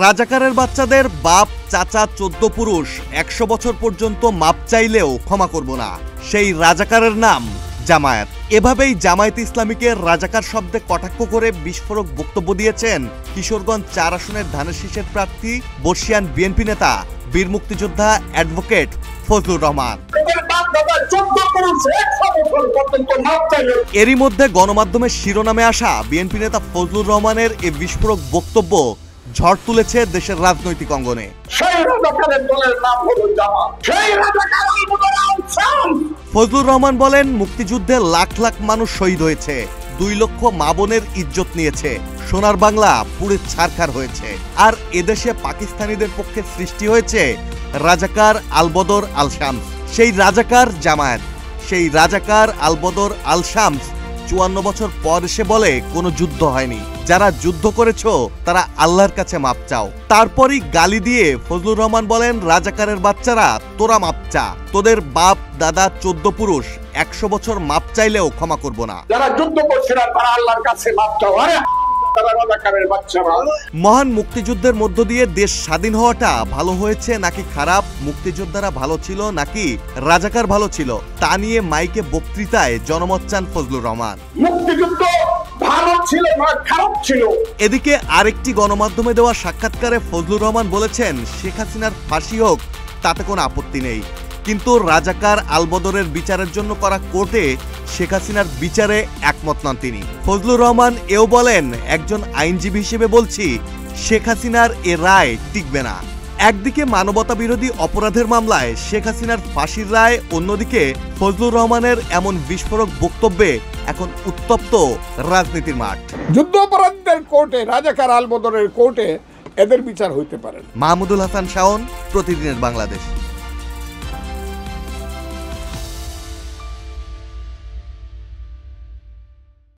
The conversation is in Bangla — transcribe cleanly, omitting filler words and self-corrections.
রাজাকারের বাচ্চাদের বাপ চাচা 14 পুরুষ 100 বছর পর্যন্ত মাপ চাইলেও ক্ষমা করব না, সেই রাজাকারের নাম জামায়াত। এভাবেই জামায়াত ইসলামীকে রাজাকার শব্দে কটাক্ষ করে বিস্ফোরক বক্তব্য দিয়েছেন কিশোরগঞ্জ 4 আসনের ধানের শীষের প্রার্থী বর্ষিয়ান বিএনপি নেতা বীর মুক্তিযোদ্ধা অ্যাডভোকেট ফজলুর রহমান। এরই মধ্যে গণমাধ্যমের শিরোনামে আসা বিএনপি নেতা ফজলুর রহমানের এই বিস্ফোরক বক্তব্য ঝড় তুলেছে দেশের রাজনৈতিক অঙ্গনে। ফজলুর রহমান বলেন, মুক্তিযুদ্ধে লাখ লাখ মানুষ শহীদ হয়েছে, 2 লক্ষ মা বোনের ইজ্জত নিয়েছে, সোনার বাংলা পুড়ে ছারখার হয়েছে। আর এদেশে পাকিস্তানিদের পক্ষে সৃষ্টি হয়েছে রাজাকার আলবদর আল শামস। সেই রাজাকার জামায়াত, সেই রাজাকার আলবদর আল শামস 54 বছর পর এসে বলে কোনো যুদ্ধ হয়নি, যারা যুদ্ধ করেছো তারা আল্লাহর কাছে মাপ চাও। তারপরই গালি দিয়ে ফজলুর রহমান বলেন, রাজাকারের বাচ্চারা তোরা মাপ চা, তোদের বাপ দাদা 14 পুরুষ 100 বছর মাপ চাইলেও ক্ষমা করব না। যারা যুদ্ধ করছে না তারা আল্লাহর কাছে মাপ চাও। মহান মুক্তিযুদ্ধের মধ্য দিয়ে দেশ স্বাধীন হওয়াটা ভালো হয়েছে নাকি খারাপ, মুক্তিযোদ্ধারা ভালো ছিল নাকি রাজাকার ভালো ছিল, তা নিয়ে মাইকে বক্তৃতায় জনমত চান ফজলুর রহমান। মুক্তিযুদ্ধ ভালো ছিল না খারাপ ছিল। এদিকে আরেকটি গণমাধ্যমে দেওয়া সাক্ষাৎকারে ফজলুর রহমান বলেছেন, শেখ হাসিনার ফাঁসি হোক তাতে কোনো আপত্তি নেই, কিন্তু রাজাকার আলবদরের বিচারের জন্য করা কোর্টে শেখ হাসিনার বিচারে একমত নন তিনি। ফজলুর রহমান এও বলেন, একজন আইনজীবী হিসেবে বলছি, শেখ হাসিনার এ রায় টিকবে না। একদিকে মানবতা বিরোধী অপরাধের মামলায় শেখ হাসিনার ফাঁসির রায়, অন্যদিকে ফজলুর রহমানের এমন বিস্ফোরক বক্তব্যে এখন উত্তপ্ত রাজনীতির মাঠ। যুদ্ধ অপরাধীদের কোর্টে, রাজাকার আলবদরের কোর্টে এদের বিচার হইতে পারে। মাহমুদুল হাসান শাওন, প্রতিদিনের বাংলাদেশ।